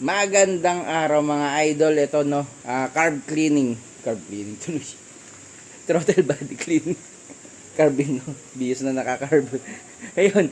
Magandang araw mga idol. Ito no, carb cleaning. Carb cleaning tuloy. Throttle body cleaning. Carbing no. Bios na nakakarb. Ayun,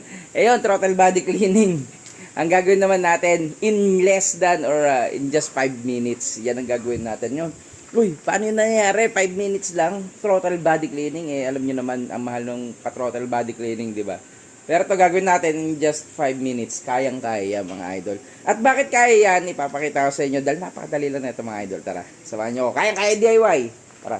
throttle body cleaning. Ang gagawin naman natin in less than or in just 5 minutes. Yan ang gagawin natin yun. Uy, paano yun nangyayari? 5 minutes lang throttle body cleaning. Alam niyo naman ang mahal ng pa-throttle body cleaning, di ba? Pero ito gagawin natin in just 5 minutes. Kayang-kaya mga idol. At bakit kaya yan? Ipapakita ko sa inyo dahil napakadali lang na ito mga idol. Tara, samahan nyo ako. Kayang-kaya DIY. Tara.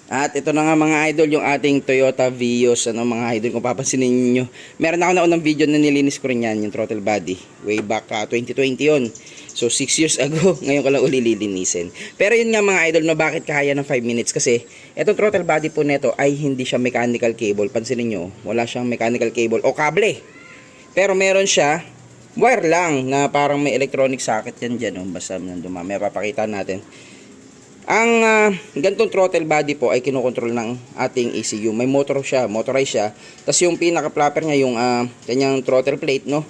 At ito na nga mga idol yung ating Toyota Vios. Mga idol, kung papansinin niyo, meron ako na unang video na nilinis ko rin yan, yung throttle body. Way back 2020 yun. So 6 years ago, ngayon ko lang uli lilinisin. Pero yun nga mga idol, no, bakit kaya ng 5 minutes? Kasi itong throttle body po neto ay hindi siya mechanical cable. Pansinin nyo, wala siyang mechanical cable o kable. Pero meron siya wire lang na parang may electronic socket yan dyan. Basta dumami, papakita natin. Ang gantong throttle body po ay kinokontrol ng ating ECU. May motor siya, motorized siya. Tapos yung pinaka-flapper niya, yung kanyang throttle plate, no,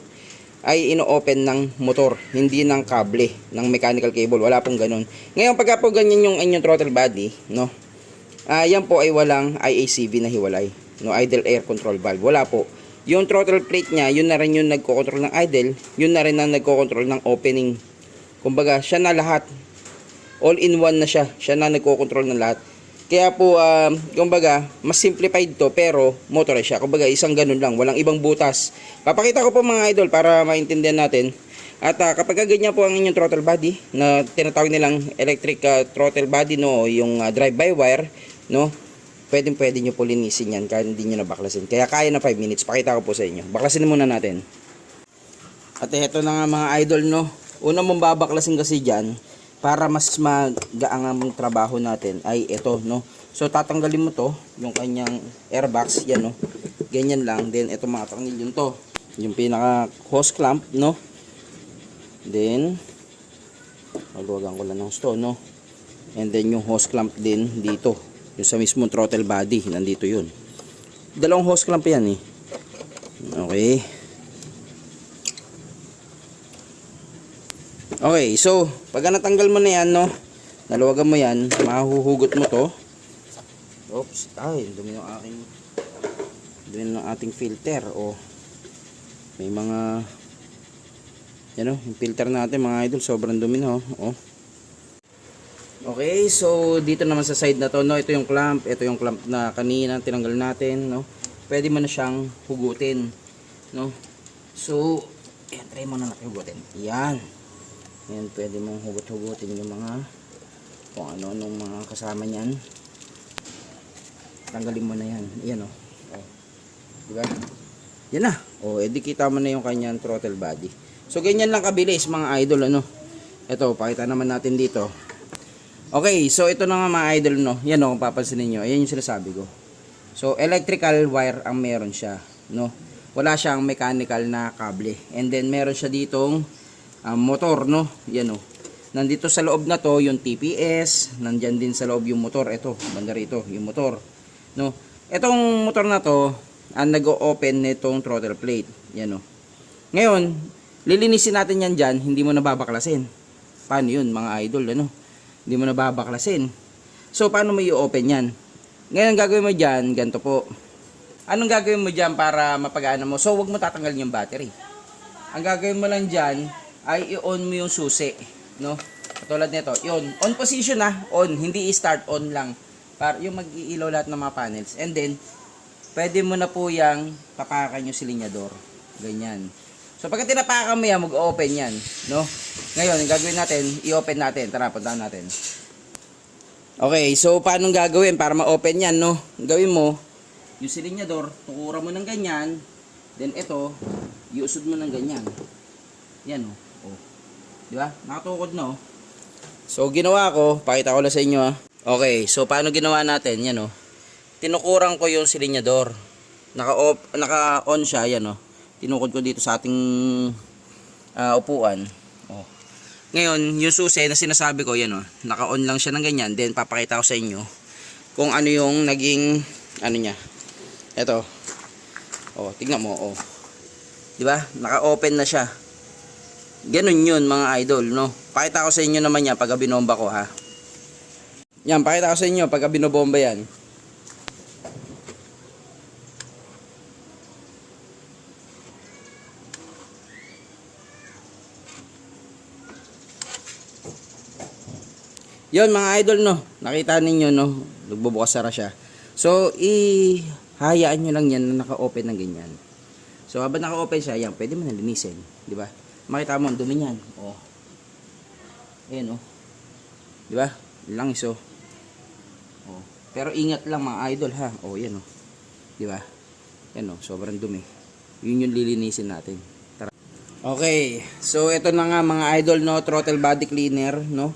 ay ino-open ng motor, hindi ng kable, ng mechanical cable. Wala pong ganun. Ngayon, pagka po ganyan yung inyong throttle body, no, yan po ay walang IACV na hiwalay. No, idle air control valve. Wala po. Yung throttle plate niya, yun na rin yung nagko-control ng idle, yun na rin ang nagko-control ng opening. Kumbaga, siya na lahat. All in one na siya. Siya na nagko-control ng lahat. Kaya po, kumbaga, mas simplified to pero motorized siya. Kumbaga, isang ganun lang. Walang ibang butas. Papakita ko po mga idol para maintindihan natin. At kapag ganyan po ang inyong throttle body, na tinatawag nilang electric throttle body, no, yung drive-by-wire, no, pwede nyo po linisin yan kahit hindi nyo nabaklasin. Kaya kaya na 5 minutes. Pakita ko po sa inyo. Baklasin muna natin. At ito na nga mga idol, no. Una mong babaklasin kasi dyan, para mas magaang ang trabaho natin ay ito, no. So tatanggalin mo to, yung kanyang airbox, yan, no. Ganyan lang. Then ito mga tornilyo to, yung pinaka hose clamp, no. Then magluwagan ko lang ng hose, no. And then yung hose clamp din dito, yung sa mismong throttle body, nandito yun. Dalawang hose clamp yan eh. Okay. Okay, so pag natanggal mo na yan, no, naluwagan mo yan, mahuhugot mo to. Oops, ay, dumi ng ating filter. O may mga yan, no, yung filter natin mga idol, sobrang dumi na, oh. Okay, so dito naman sa side na to, no, ito yung clamp na kanina tinanggal natin, no. Pwede mo na siyang hugutin, no. So ayan, try mo na natin hugutin. Yan. Yan, pwede mong hugot-hugutin yung mga kung ano-anong mga kasama niyan. Tanggalin mo na yan. Yan, oh. Diba? Yan na. O, edi kita mo na yung kanyang throttle body. So, ganyan lang kabilis mga idol, ano. Ito, pakita naman natin dito. Okay, so ito na nga mga idol, no. Yan, kung papansinin nyo. Ayan yung sinasabi ko. So, electrical wire ang meron siya, no. Wala siyang mechanical na kable. And then, meron siya ditong motor, no. Yan, oh. Nandito sa loob na to yung TPS, nandiyan din sa loob yung motor. Ito, banda rito yung motor, no. Etong motor na to ang nag-o-open nitong throttle plate. Yan, oh. Ngayon, lilinisin natin yan diyan, hindi mo na babaklasin. Paano yun mga idol, ano? Hindi mo na babaklasin. So paano mo i-open yan? Ngayon gagawin mo diyan, ganito po. Anong gagawin mo diyan para mapagana mo? So wag mo tatanggalin yung battery. Ang gagawin mo lang diyan ay i-on mo yung susi, no? Katulad nito, yun, on position na, on, hindi i-start, on lang. Para yung mag-iilaw lahat ng mga panels. And then, pwede mo na po yang tapakan yung silinyador. Ganyan. So, pagka tinapakan mo yan, mag-open yan, no? Ngayon, yung gagawin natin, i-open natin. Tara, puntahan natin. Okay, so, paano gagawin para ma-open yan, no? Gawin mo, yung silinyador, tukuran mo ng ganyan. Then, ito, iusod mo ng ganyan. Yan, oh. Di ba? Nakatukod na, oh. So, ginawa ko, pakita ko lang sa inyo, Okay, so paano ginawa natin? Yan, oh. Tinukuran ko yung silinyador. Naka-on siya, yan, oh. Tinukod ko dito sa ating upuan. Oh. Ngayon, yung susi na sinasabi ko, yan, oh. Naka-on lang siya ng ganyan. Then, papakita ko sa inyo kung ano yung naging, ano niya. Ito. Oh, tingnan mo, oh. Di ba? Naka-open na siya. ganun yun mga idol, no? Pakita ko sa inyo naman yan pagka binomba ko, ha. Yan, pakita ko sa inyo pagka binobomba yan. Yun mga idol, no, nakita ninyo, no, nagbubukas sara siya. So ihayaan nyo lang yan na naka-open ng ganyan. So habang naka-open siya, yan, pwede mo na linisin, di ba? Makita mo ang dumi niyan. Oh. Ayan, oh. Di ba? Langis, oh. Oh. Pero ingat lang mga idol, ha. Oh, yan, oh. Di ba? Yan, oh, sobrang dumi. Yun yung lilinisin natin. Tara. Okay. So ito na nga mga idol, no, throttle body cleaner, no.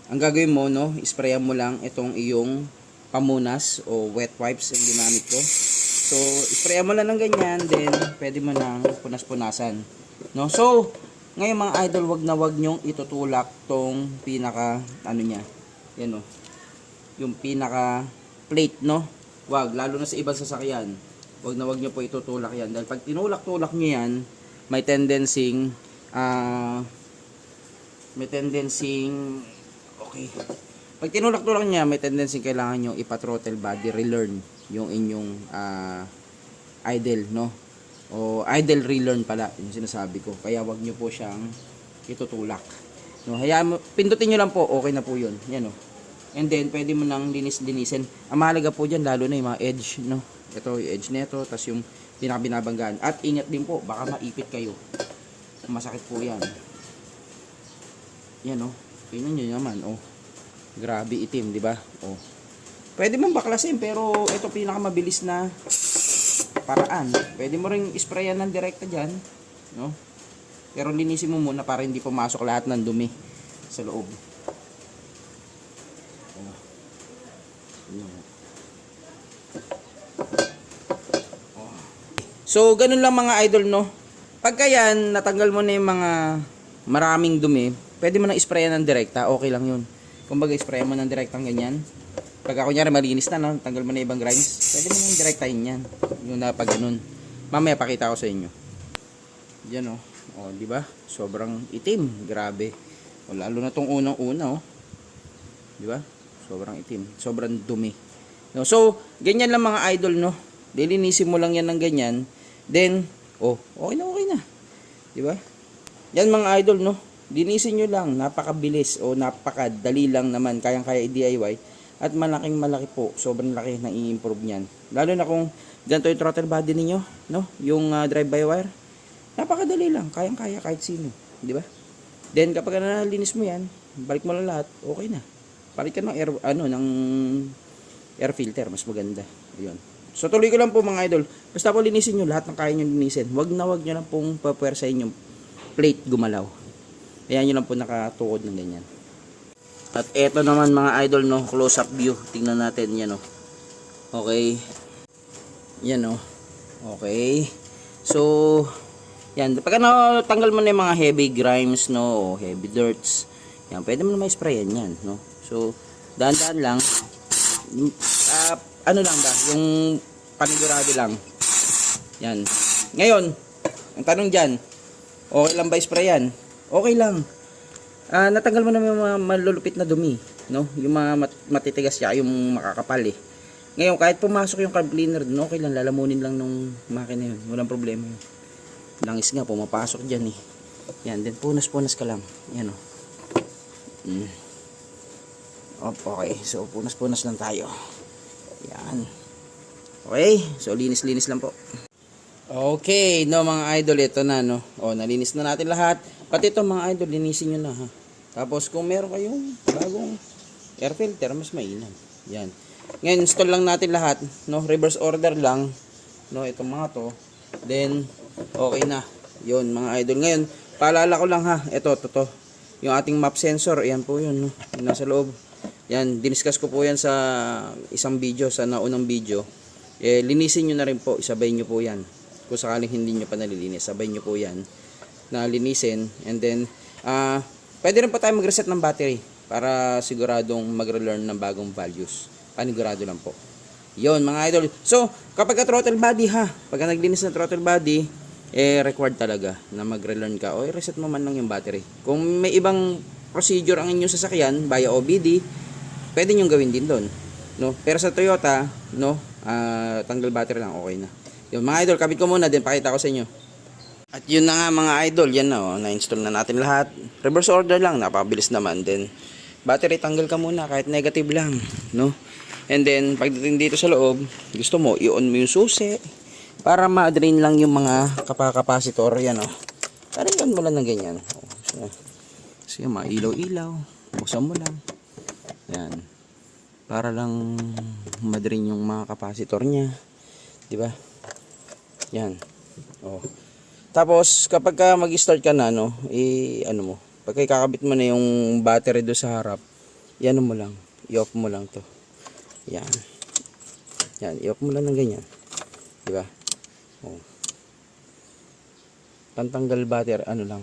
Ang gagawin mo, no, isprayan mo lang itong iyong pamunas o wet wipes ang ginamit ko. So isprayan mo lang ng ganyan, then pwede mo nang punas-punasan, no. So ngayon mga idol, wag nyong itutulak tong pinaka ano niya, yan, oh, yung pinaka plate, no. Wag, lalo na sa ibang sasakyan, wag nyo po itutulak yan, dahil pag tinulak-tulak nyo yan, may tendency okay. Pag tinulak-tulak niya, may tendency kailangan nyo ipa-throttle body relearn yung inyong idle, no? O idle relearn pala, yung sinasabi ko. Kaya wag nyo po siyang itutulak. No, hayaan mo, pindutin nyo lang po, okay na po yun. Yan, no? And then, pwede mo nang linisin. Ang mahalaga po dyan, lalo na yung mga edge, no? Ito, yung edge nito, tas yung pinakabinabanggaan. At ingat din po, baka maipit kayo. Masakit po yan. Yan, oh. Tingnan nyo naman, oh. Grabe itim, di ba? Oh. Pwede mong baklasin, pero ito pinakamabilis na paraan. Pwede mo ring isprayan ng direkta diyan, no? Pero linisin mo muna para hindi pumasok lahat ng dumi sa loob. Oh. Oh. So, ganun lang mga idol, no? Pagka yan, natanggal mo na yung mga maraming dumi, pwede mo nang isprayan ng direkta, okay lang yun. Kumbaga, isprayan mo ng direktang ganyan. Pagka kunyari malinis na, no? Tanggal mo na ibang grinds, pwede mo nang direktahin yan. Yung na pag ganun. Mamaya pakita ko sa inyo. Yan, oh. Oh, di ba? Sobrang itim, grabe. O, lalo na tong unang-una, oh. Di ba? Sobrang itim, sobrang dumi. No? So, ganyan lang mga idol, no? Lilinisin mo lang yan ng ganyan. Then, oh, okay na. Di ba? Yan mga idol, no? Linisin nyo lang, napakabilis o napakadali lang naman, kayang-kaya i-DIY at malaki po, sobrang laki ng i-improve niyan. Lalo na kung ganito yung throttle body ninyo, no? Yung drive-by-wire, napakadali lang, kayang-kaya kahit sino, di ba? Then kapag nalinis mo yan, balik mo lang lahat, okay na. Balik ka ng air filter, mas maganda. Ayun. So tuloy ko lang po mga idol, basta po linisin nyo lahat ng kaya nyo linisin. Wag nyo lang pong papuwersahin yung plate gumalaw. Ayan nyo lang po nakatuod ng ganyan. At eto naman mga idol, no, close up view. Tingnan natin yan, no. Okay. Yan, no. Okay. So, yan. Pagka natanggal mo na yung mga heavy grimes, no, o heavy dirts, yan, pwede mo na may sprayan yan, no. So, dahan-dahan lang. Ano lang ba? Yung panigurado lang. Yan. Ngayon, ang tanong dyan, okay lang ba sprayan? Okay lang. Natanggal mo na yung mga malulupit na dumi, no? Yung mga matitigas siya, yung makakapal eh. Ngayon, kahit pumasok yung carb cleaner dun, okay lang, lalamunin lang nung makina yun. Walang problema yun. Langis nga, pumapasok dyan eh. Yan, then punas-punas ka lang. Yan, oh. Okay, so punas-punas lang tayo. Yan. Okay, so linis-linis lang po. Okay, no mga idol, ito na, no. O, nalinis na natin lahat. Pati ito mga idol, linisin nyo na, ha. Tapos kung meron kayong bagong air filter, mas mainam. Yan. Ngayon, install lang natin lahat, no. Reverse order lang, no, itong mga to. Then, okay na. Yun, mga idol. Ngayon, paalala ko lang, ha. Ito. Yung ating map sensor, ayan po yun, no. Yung nasa loob. Yan, diniscuss ko po yan sa isang video, sa naunang video. Linisin nyo na rin po, isabay nyo po yan. Kung sakaling hindi nyo pa nalilinis, sabay nyo po yan na linisin. And then, pwede rin po tayo mag-reset ng battery para siguradong mag-relearn ng bagong values. Panigurado lang po. Yon mga idol. So, kapag throttle body, ha, pag naglinis ng throttle body, required talaga na mag-relearn ka o i-reset mo man lang yung battery. Kung may ibang procedure ang inyong sasakyan via OBD, pwede nyo gawin din doon, no? Pero sa Toyota, no, tanggal battery lang, okay na. Yung mga idol, kabit ko muna din, pakita ko sa inyo. At yun na nga mga idol, yan na, na-install na natin lahat. Reverse order lang, napabilis naman. Then battery tanggal ka muna kahit negative lang, no? And then pagdating dito sa loob, gusto mo i-on mo yung susi para ma-drain lang yung mga kapasitor yan, oh. Para i-on mo lang ng ganyan. So yan, mailaw-ilaw, buksan mo lang. Yan. Para lang ma-drain yung mga kapasitor niya, 'di ba? Yan. Oh. Tapos kapag ka mag-start ka na, no, ano mo, pagka kakabit mo na yung battery do sa harap, yan mo lang, i-off mo lang to. Yan. Yan, i-off mo lang ng ganyan. 'Di ba? Oh. Pantanggal battery, ano lang.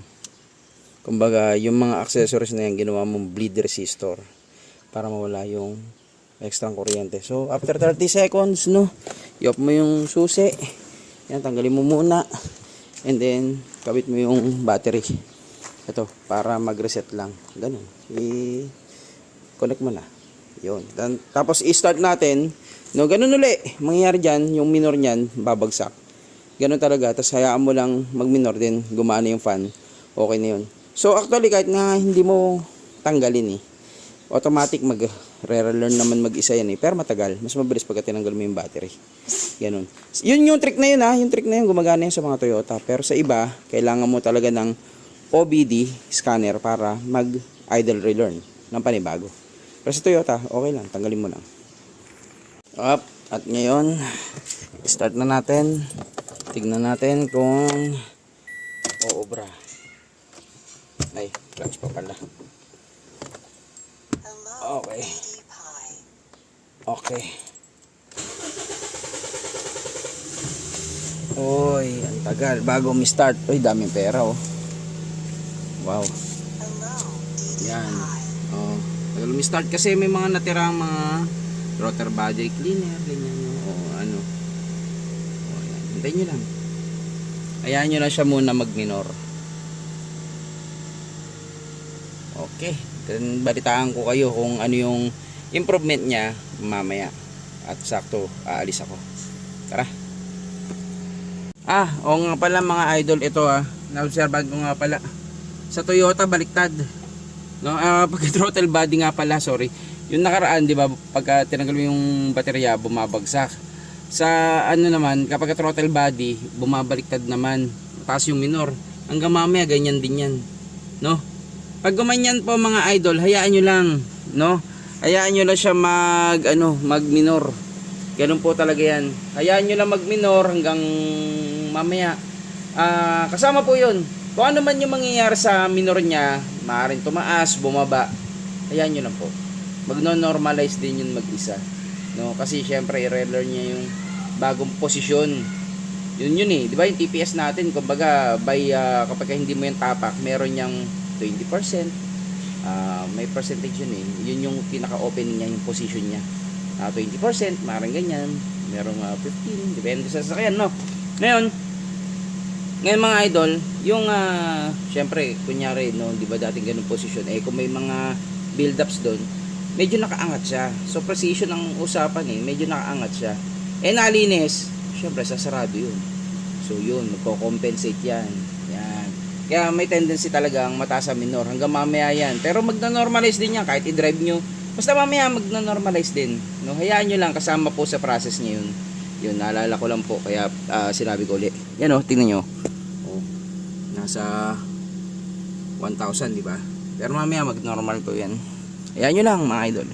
Kumbaga, yung mga accessories na yan, ginawa mong bleed resistor para mawala yung extra kuryente. So, after 30 seconds, no, i-off mo yung susi. Yan, tanggalin mo muna. And then, kabit mo yung battery. Ito, para mag-reset lang. Ganun. I-connect mo na. Yun. Tapos, i-start natin. No, ganun uli. Mangyayari dyan, yung minor nyan, babagsak. Ganun talaga. Tapos, hayaan mo lang mag-minor din. Gumana yung fan. Okay na yun. So, actually, kahit na hindi mo tanggalin automatic mag-relearn naman mag-isa yan Pero matagal. Mas mabilis pagka tinanggal mo yung battery. Ganun. Yun yung trick na yun Yung trick na yun, gumagana yun sa mga Toyota. Pero sa iba, kailangan mo talaga ng OBD scanner para mag-idle relearn ng panibago. Pero sa Toyota, okay lang. Tanggalin mo lang. Up. At ngayon, start na natin. Tignan natin kung oobra. Ay, clutch pa pala. Okay. Okay. Oy, ang tagal. Bago mi-start. Oy, daming pera Wow. Yan. Oh, bago mi-start kasi may mga natirang mga rotor body cleaner. Ganyan ano. Yan. Hintayin nyo lang. Hayaan nyo lang siya muna mag-minor. Okay, then balitaan ko kayo kung ano yung improvement niya mamaya. At sakto, aalis ako. Tara. Oo nga pala mga idol, ito naobserbahan ko nga pala. Sa Toyota baliktad. No, pag throttle body nga pala, sorry. Yung nakaraan, 'di ba, pagka tinanggal mo yung baterya, bumabagsak. Sa ano naman, kapag throttle body, bumabaliktad naman. Taas yung minor. Hanggang mamaya ganyan din 'yan. No? Pag gumanyan po mga idol, hayaan nyo lang, no? Hayaan nyo lang siya mag-minor. Ganun po talaga yan. Hayaan nyo lang mag-minor hanggang mamaya. Kasama po yun. Kung ano man yung mangyayari sa minor niya, maaaring tumaas, bumaba. Hayaan nyo lang po. Magno-normalize din yun mag-isa. No? Kasi syempre, i-relearn niya yung bagong posisyon. Yun Di ba yung TPS natin, kumbaga, kapag hindi mo yung tapak, meron niyang 20%, may percentage yun yun yung pinaka-open niya, yung position niya. 20%, maaaring ganyan, merong 15, depende sa sasakyan, no? Ngayon mga idol, yung syempre, kunyari, no, di ba dating ganung position, kung may mga build-ups doon, medyo nakaangat siya. So, precision ang usapan medyo nakaangat siya. Nalinis, syempre, sasarado yun. So, yun, magko-compensate yan. Yan. Kaya may tendency talagang mataas sa minor hanggang mamaya yan. Pero magna-normalize din yan kahit i-drive nyo. Basta mamaya magna-normalize din. No, hayaan nyo lang, kasama po sa process niya yun. Yun, naalala ko lang po. Kaya sinabi ko ulit. Yan tingnan nyo. Nasa 1,000, di ba? Pero mamaya mag-normal to yan. Hayaan nyo lang mga idol.